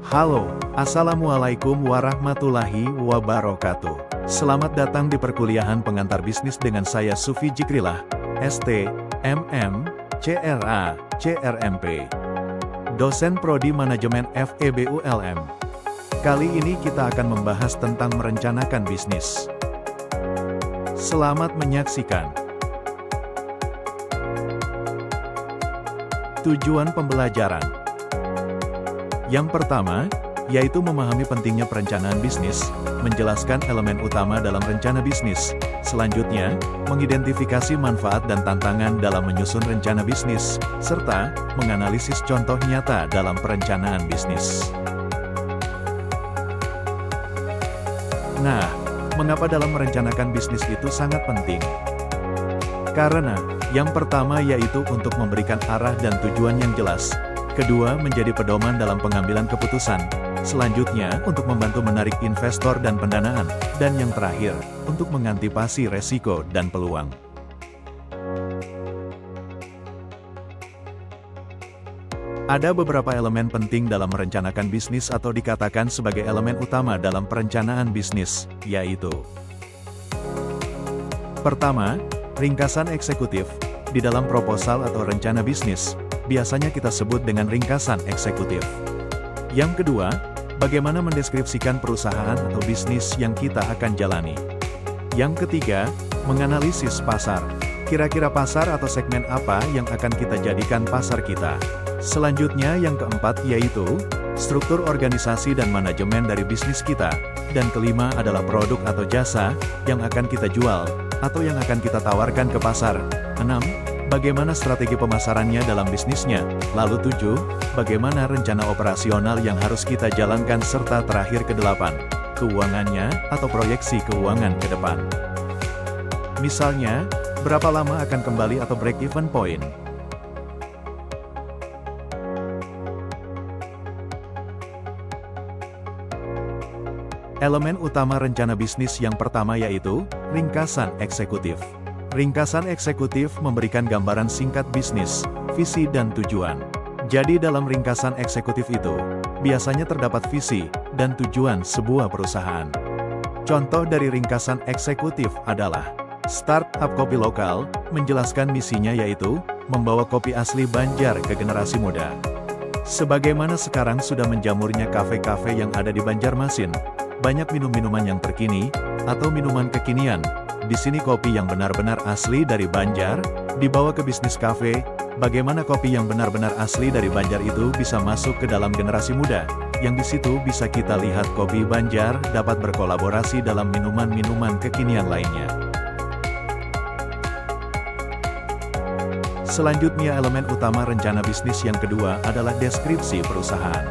Halo, Assalamualaikum warahmatullahi wabarakatuh. Selamat datang di perkuliahan pengantar bisnis dengan saya Sufi Jikrilah, ST, MM, CRA, CRMP. Dosen Prodi Manajemen FEB ULM. Kali ini kita akan membahas tentang merencanakan bisnis. Selamat menyaksikan. Tujuan pembelajaran. Yang pertama, yaitu memahami pentingnya perencanaan bisnis, menjelaskan elemen utama dalam rencana bisnis. Selanjutnya, mengidentifikasi manfaat dan tantangan dalam menyusun rencana bisnis, serta menganalisis contoh nyata dalam perencanaan bisnis. Nah, mengapa dalam merencanakan bisnis itu sangat penting? Karena, yang pertama yaitu untuk memberikan arah dan tujuan yang jelas. Kedua, menjadi pedoman dalam pengambilan keputusan. Selanjutnya, untuk membantu menarik investor dan pendanaan. Dan yang terakhir, untuk mengantisipasi resiko dan peluang. Ada beberapa elemen penting dalam merencanakan bisnis atau dikatakan sebagai elemen utama dalam perencanaan bisnis, yaitu: pertama, ringkasan eksekutif. Di dalam proposal atau rencana bisnis, biasanya kita sebut dengan ringkasan eksekutif. Yang kedua, bagaimana mendeskripsikan perusahaan atau bisnis yang kita akan jalani. Yang ketiga, menganalisis pasar. Kira-kira pasar atau segmen apa yang akan kita jadikan pasar kita. Selanjutnya yang keempat yaitu, struktur organisasi dan manajemen dari bisnis kita. Dan kelima adalah produk atau jasa, yang akan kita jual, atau yang akan kita tawarkan ke pasar. 6. Bagaimana strategi pemasarannya dalam bisnisnya. Lalu 7. Bagaimana rencana operasional yang harus kita jalankan serta terakhir ke-8. Keuangannya, atau proyeksi keuangan ke depan. Misalnya, berapa lama akan kembali atau break-even point. Elemen utama rencana bisnis yang pertama yaitu, ringkasan eksekutif. Ringkasan eksekutif memberikan gambaran singkat bisnis, visi dan tujuan. Jadi dalam ringkasan eksekutif itu, biasanya terdapat visi dan tujuan sebuah perusahaan. Contoh dari ringkasan eksekutif adalah, Startup Kopi Lokal, menjelaskan misinya yaitu, membawa kopi asli Banjar ke generasi muda. Sebagaimana sekarang sudah menjamurnya kafe-kafe yang ada di Banjarmasin, banyak minum-minuman yang terkini, atau minuman kekinian. Di sini kopi yang benar-benar asli dari Banjar, dibawa ke bisnis kafe. Bagaimana kopi yang benar-benar asli dari Banjar itu bisa masuk ke dalam generasi muda, yang di situ bisa kita lihat kopi Banjar dapat berkolaborasi dalam minuman-minuman kekinian lainnya. Selanjutnya elemen utama rencana bisnis yang kedua adalah deskripsi perusahaan.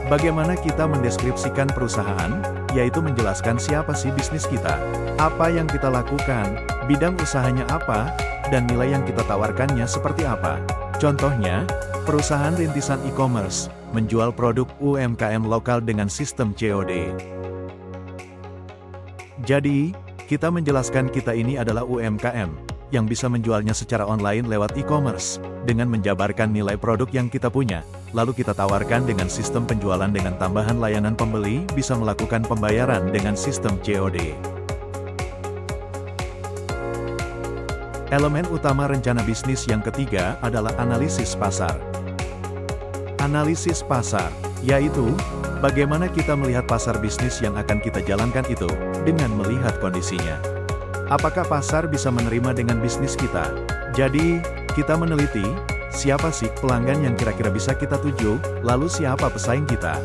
Bagaimana kita mendeskripsikan perusahaan, yaitu menjelaskan siapa sih bisnis kita, apa yang kita lakukan, bidang usahanya apa, dan nilai yang kita tawarkannya seperti apa. Contohnya, perusahaan rintisan e-commerce, menjual produk UMKM lokal dengan sistem COD. Jadi, kita menjelaskan kita ini adalah UMKM, yang bisa menjualnya secara online lewat e-commerce, dengan menjabarkan nilai produk yang kita punya, lalu kita tawarkan dengan sistem penjualan dengan tambahan layanan pembeli bisa melakukan pembayaran dengan sistem COD. Elemen utama rencana bisnis yang ketiga adalah analisis pasar. Analisis pasar, yaitu, bagaimana kita melihat pasar bisnis yang akan kita jalankan itu, dengan melihat kondisinya. Apakah pasar bisa menerima dengan bisnis kita? Jadi, kita meneliti, siapa sih pelanggan yang kira-kira bisa kita tuju, lalu siapa pesaing kita?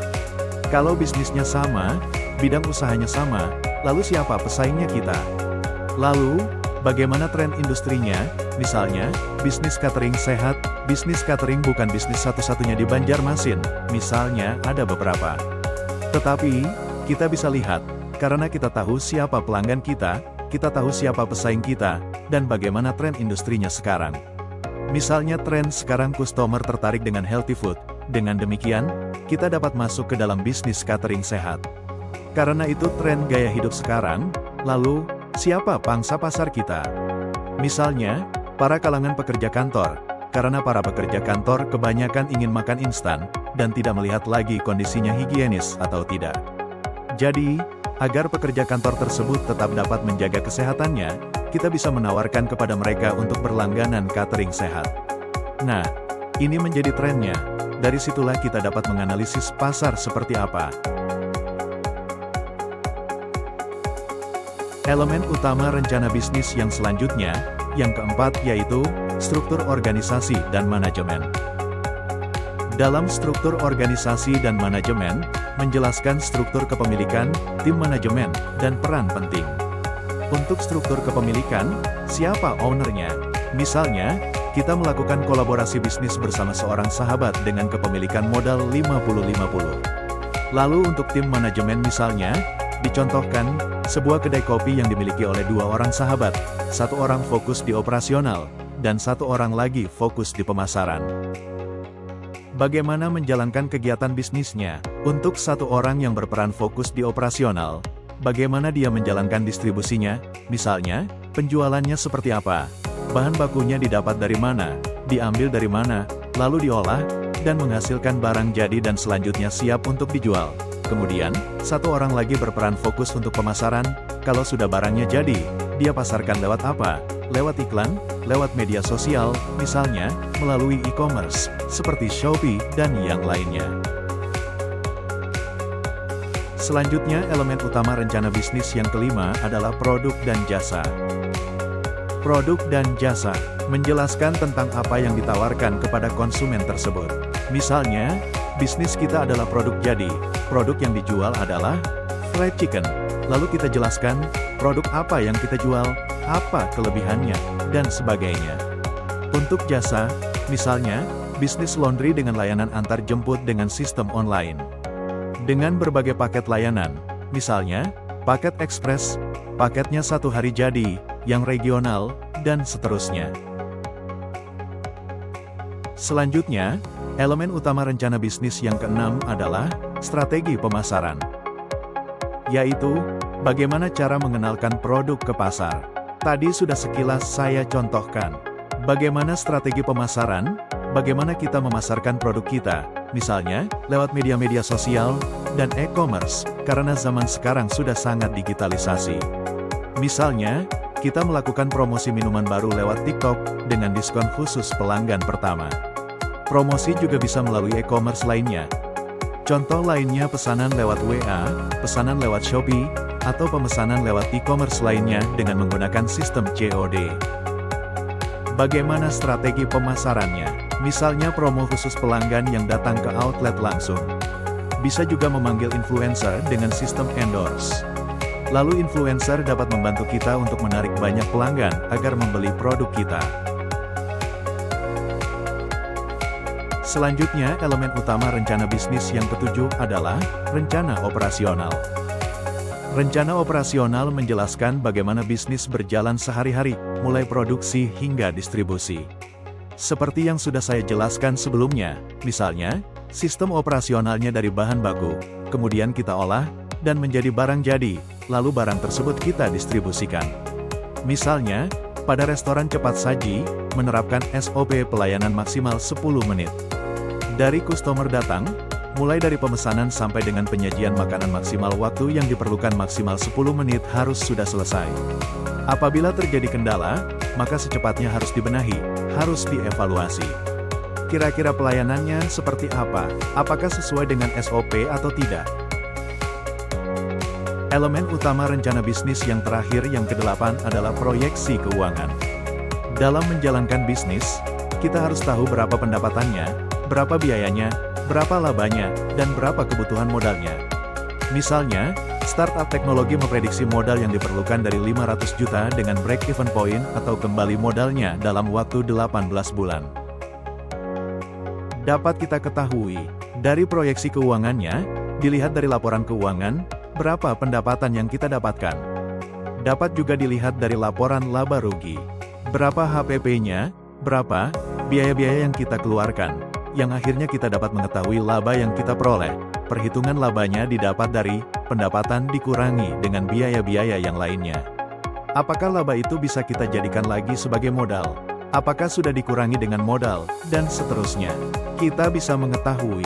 Kalau bisnisnya sama, bidang usahanya sama, lalu siapa pesaingnya kita? Lalu, bagaimana tren industrinya? Misalnya, bisnis catering sehat, bisnis catering bukan bisnis satu-satunya di Banjarmasin, misalnya ada beberapa. Tetapi, kita bisa lihat, karena kita tahu siapa pelanggan kita tahu siapa pesaing kita, dan bagaimana tren industrinya sekarang. Misalnya tren sekarang customer tertarik dengan healthy food, dengan demikian, kita dapat masuk ke dalam bisnis catering sehat. Karena itu tren gaya hidup sekarang, lalu, siapa pangsa pasar kita? Misalnya, para kalangan pekerja kantor, karena para pekerja kantor kebanyakan ingin makan instan, dan tidak melihat lagi kondisinya higienis atau tidak. Jadi, agar pekerja kantor tersebut tetap dapat menjaga kesehatannya, kita bisa menawarkan kepada mereka untuk berlangganan catering sehat. Nah, ini menjadi trennya. Dari situlah kita dapat menganalisis pasar seperti apa. Elemen utama rencana bisnis yang selanjutnya, yang keempat yaitu struktur organisasi dan manajemen. Dalam struktur organisasi dan manajemen, menjelaskan struktur kepemilikan, tim manajemen, dan peran penting. Untuk struktur kepemilikan, siapa ownernya? Misalnya, kita melakukan kolaborasi bisnis bersama seorang sahabat dengan kepemilikan modal 50-50. Lalu untuk tim manajemen misalnya, dicontohkan, sebuah kedai kopi yang dimiliki oleh dua orang sahabat, satu orang fokus di operasional, dan satu orang lagi fokus di pemasaran. Bagaimana menjalankan kegiatan bisnisnya? Untuk satu orang yang berperan fokus di operasional, bagaimana dia menjalankan distribusinya? Misalnya, penjualannya seperti apa? Bahan bakunya didapat dari mana? Diambil dari mana? Lalu diolah, dan menghasilkan barang jadi dan selanjutnya siap untuk dijual. Kemudian, satu orang lagi berperan fokus untuk pemasaran. Kalau sudah barangnya jadi, dia pasarkan lewat apa? Lewat iklan, lewat media sosial, misalnya, melalui e-commerce, seperti Shopee, dan yang lainnya. Selanjutnya, elemen utama rencana bisnis yang kelima adalah produk dan jasa. Produk dan jasa menjelaskan tentang apa yang ditawarkan kepada konsumen tersebut. Misalnya, bisnis kita adalah produk jadi, produk yang dijual adalah fried chicken. Lalu kita jelaskan, produk apa yang kita jual, apa kelebihannya, dan sebagainya. Untuk jasa, misalnya, bisnis laundry dengan layanan antar jemput dengan sistem online. Dengan berbagai paket layanan, misalnya, paket ekspres, paketnya 1 hari jadi, yang regional, dan seterusnya. Selanjutnya, elemen utama rencana bisnis yang keenam adalah strategi pemasaran. Yaitu, bagaimana cara mengenalkan produk ke pasar. Tadi sudah sekilas saya contohkan. Bagaimana strategi pemasaran, bagaimana kita memasarkan produk kita, misalnya, lewat media-media sosial, dan e-commerce, karena zaman sekarang sudah sangat digitalisasi. Misalnya, kita melakukan promosi minuman baru lewat TikTok, dengan diskon khusus pelanggan pertama. Promosi juga bisa melalui e-commerce lainnya. Contoh lainnya pesanan lewat WA, pesanan lewat Shopee, atau pemesanan lewat e-commerce lainnya dengan menggunakan sistem COD. Bagaimana strategi pemasarannya? Misalnya promo khusus pelanggan yang datang ke outlet langsung. Bisa juga memanggil influencer dengan sistem endorse. Lalu influencer dapat membantu kita untuk menarik banyak pelanggan agar membeli produk kita. Selanjutnya, elemen utama rencana bisnis yang ketujuh adalah rencana operasional. Rencana operasional menjelaskan bagaimana bisnis berjalan sehari-hari, mulai produksi hingga distribusi. Seperti yang sudah saya jelaskan sebelumnya, misalnya, sistem operasionalnya dari bahan baku, kemudian kita olah, dan menjadi barang jadi, lalu barang tersebut kita distribusikan. Misalnya, pada restoran cepat saji, menerapkan SOP pelayanan maksimal 10 menit. Dari customer datang, mulai dari pemesanan sampai dengan penyajian makanan maksimal waktu yang diperlukan maksimal 10 menit harus sudah selesai. Apabila terjadi kendala, maka secepatnya harus dibenahi, harus dievaluasi. Kira-kira pelayanannya seperti apa? Apakah sesuai dengan SOP atau tidak? Elemen utama rencana bisnis yang terakhir yang kedelapan adalah proyeksi keuangan. Dalam menjalankan bisnis, kita harus tahu berapa pendapatannya, berapa biayanya, berapa labanya, dan berapa kebutuhan modalnya. Misalnya, startup teknologi memprediksi modal yang diperlukan dari 500 juta dengan break-even point atau kembali modalnya dalam waktu 18 bulan. Dapat kita ketahui, dari proyeksi keuangannya, dilihat dari laporan keuangan, berapa pendapatan yang kita dapatkan. Dapat juga dilihat dari laporan laba rugi. Berapa HPP-nya, berapa biaya-biaya yang kita keluarkan, yang akhirnya kita dapat mengetahui laba yang kita peroleh. Perhitungan labanya didapat dari pendapatan dikurangi dengan biaya-biaya yang lainnya. Apakah laba itu bisa kita jadikan lagi sebagai modal? Apakah sudah dikurangi dengan modal, dan seterusnya. Kita bisa mengetahui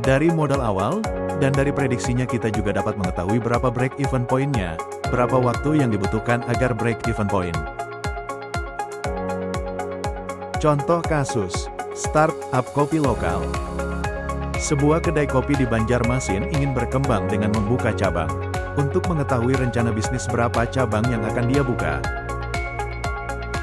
Dari modal awal, dan dari prediksinya kita juga dapat mengetahui berapa break-even point-nya, berapa waktu yang dibutuhkan agar break-even point. Contoh kasus, startup kopi lokal. Sebuah kedai kopi di Banjarmasin ingin berkembang dengan membuka cabang. Untuk mengetahui rencana bisnis berapa cabang yang akan dia buka,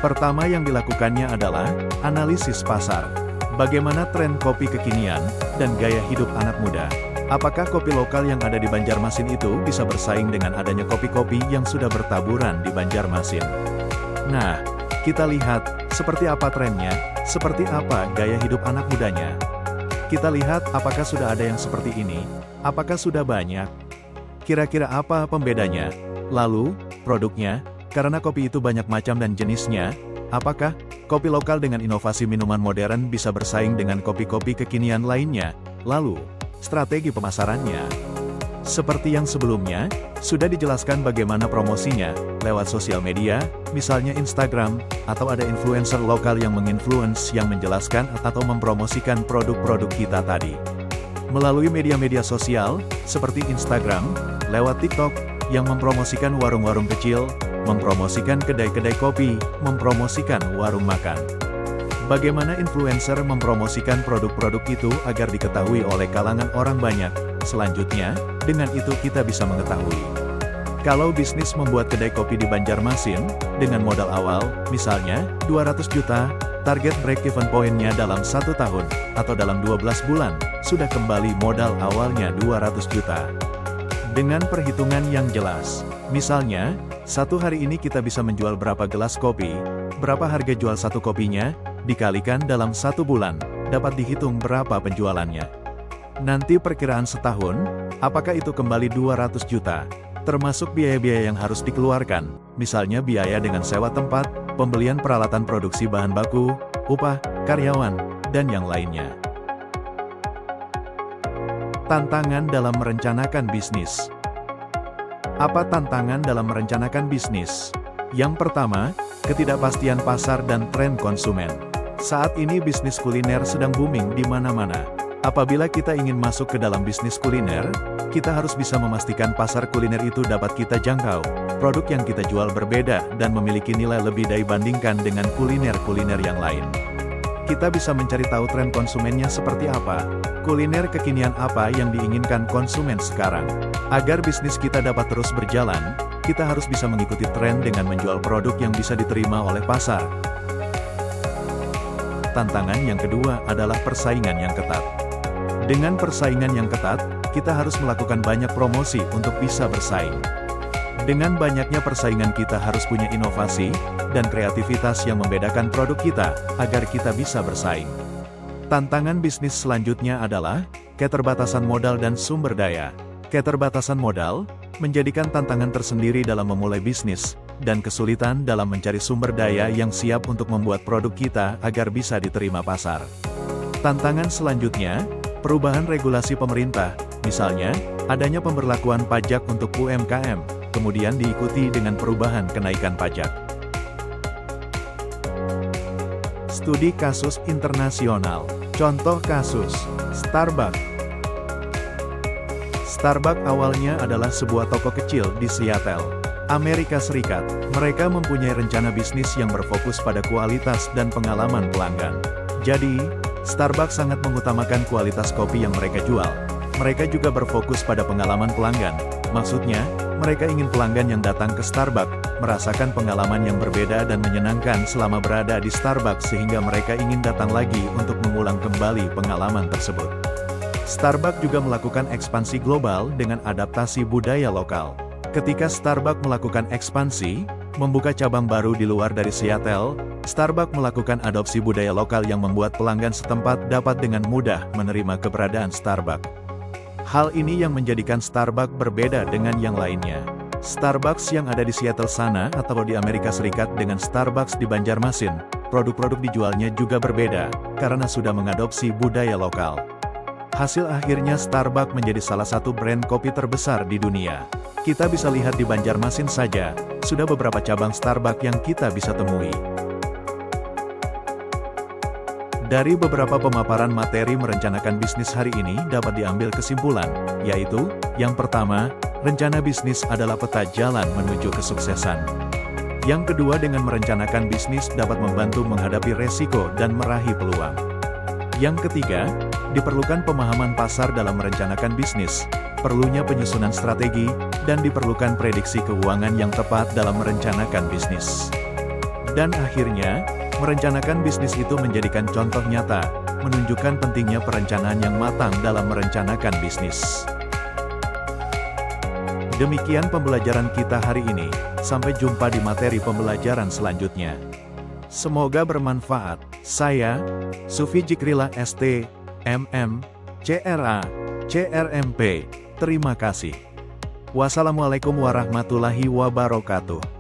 pertama yang dilakukannya adalah analisis pasar. Bagaimana tren kopi kekinian dan gaya hidup anak muda? Apakah kopi lokal yang ada di Banjarmasin itu bisa bersaing dengan adanya kopi-kopi yang sudah bertaburan di Banjarmasin? Nah, kita lihat seperti apa trennya, seperti apa gaya hidup anak mudanya. Kita lihat apakah sudah ada yang seperti ini, apakah sudah banyak, kira-kira apa pembedanya, lalu produknya, karena kopi itu banyak macam dan jenisnya, apakah kopi lokal dengan inovasi minuman modern bisa bersaing dengan kopi-kopi kekinian lainnya, lalu strategi pemasarannya. Seperti yang sebelumnya, sudah dijelaskan bagaimana promosinya, lewat sosial media, misalnya Instagram, atau ada influencer lokal yang menginfluence yang menjelaskan atau mempromosikan produk-produk kita tadi. Melalui media-media sosial, seperti Instagram, lewat TikTok, yang mempromosikan warung-warung kecil, mempromosikan kedai-kedai kopi, mempromosikan warung makan. Bagaimana influencer mempromosikan produk-produk itu agar diketahui oleh kalangan orang banyak. Selanjutnya, dengan itu kita bisa mengetahui. Kalau bisnis membuat kedai kopi di Banjarmasin, dengan modal awal, misalnya, 200 juta, target break-even point-nya dalam 1 tahun, atau dalam 12 bulan, sudah kembali modal awalnya 200 juta. Dengan perhitungan yang jelas, misalnya, satu hari ini kita bisa menjual berapa gelas kopi, berapa harga jual satu kopinya, dikalikan dalam 1 bulan, dapat dihitung berapa penjualannya. Nanti perkiraan setahun, apakah itu kembali 200 juta, termasuk biaya-biaya yang harus dikeluarkan, misalnya biaya dengan sewa tempat, pembelian peralatan produksi bahan baku, upah, karyawan, dan yang lainnya. Tantangan dalam merencanakan bisnis. Apa tantangan dalam merencanakan bisnis? Yang pertama, ketidakpastian pasar dan tren konsumen. Saat ini bisnis kuliner sedang booming di mana-mana. Apabila kita ingin masuk ke dalam bisnis kuliner, kita harus bisa memastikan pasar kuliner itu dapat kita jangkau. Produk yang kita jual berbeda dan memiliki nilai lebih dibandingkan dengan kuliner-kuliner yang lain. Kita bisa mencari tahu tren konsumennya seperti apa, kuliner kekinian apa yang diinginkan konsumen sekarang. Agar bisnis kita dapat terus berjalan, kita harus bisa mengikuti tren dengan menjual produk yang bisa diterima oleh pasar. Tantangan yang kedua adalah persaingan yang ketat. Dengan persaingan yang ketat, kita harus melakukan banyak promosi untuk bisa bersaing. Dengan banyaknya persaingan kita harus punya inovasi, dan kreativitas yang membedakan produk kita, agar kita bisa bersaing. Tantangan bisnis selanjutnya adalah, keterbatasan modal dan sumber daya. Keterbatasan modal, menjadikan tantangan tersendiri dalam memulai bisnis, dan kesulitan dalam mencari sumber daya yang siap untuk membuat produk kita agar bisa diterima pasar. Tantangan selanjutnya, perubahan regulasi pemerintah, misalnya, adanya pemberlakuan pajak untuk UMKM, kemudian diikuti dengan perubahan kenaikan pajak. Studi kasus internasional. Contoh kasus, Starbucks. Starbucks awalnya adalah sebuah toko kecil di Seattle, Amerika Serikat. Mereka mempunyai rencana bisnis yang berfokus pada kualitas dan pengalaman pelanggan. Jadi, Starbucks sangat mengutamakan kualitas kopi yang mereka jual. Mereka juga berfokus pada pengalaman pelanggan. Maksudnya, mereka ingin pelanggan yang datang ke Starbucks merasakan pengalaman yang berbeda dan menyenangkan selama berada di Starbucks sehingga mereka ingin datang lagi untuk mengulang kembali pengalaman tersebut. Starbucks juga melakukan ekspansi global dengan adaptasi budaya lokal. Ketika Starbucks melakukan ekspansi, membuka cabang baru di luar dari Seattle, Starbucks melakukan adopsi budaya lokal yang membuat pelanggan setempat dapat dengan mudah menerima keberadaan Starbucks. Hal ini yang menjadikan Starbucks berbeda dengan yang lainnya. Starbucks yang ada di Seattle sana atau di Amerika Serikat dengan Starbucks di Banjarmasin, produk-produk dijualnya juga berbeda, karena sudah mengadopsi budaya lokal. Hasil akhirnya Starbucks menjadi salah satu brand kopi terbesar di dunia. Kita bisa lihat di Banjarmasin saja, sudah beberapa cabang Starbucks yang kita bisa temui. Dari beberapa pemaparan materi merencanakan bisnis hari ini dapat diambil kesimpulan, yaitu, yang pertama, rencana bisnis adalah peta jalan menuju kesuksesan. Yang kedua, dengan merencanakan bisnis dapat membantu menghadapi resiko dan meraih peluang. Yang ketiga, diperlukan pemahaman pasar dalam merencanakan bisnis, perlunya penyusunan strategi, dan diperlukan prediksi keuangan yang tepat dalam merencanakan bisnis. Dan akhirnya, merencanakan bisnis itu menjadikan contoh nyata, menunjukkan pentingnya perencanaan yang matang dalam merencanakan bisnis. Demikian pembelajaran kita hari ini, sampai jumpa di materi pembelajaran selanjutnya. Semoga bermanfaat. Saya, Sufi Jikrila ST, MM, CRA, CRMP. Terima kasih. Wassalamualaikum warahmatullahi wabarakatuh.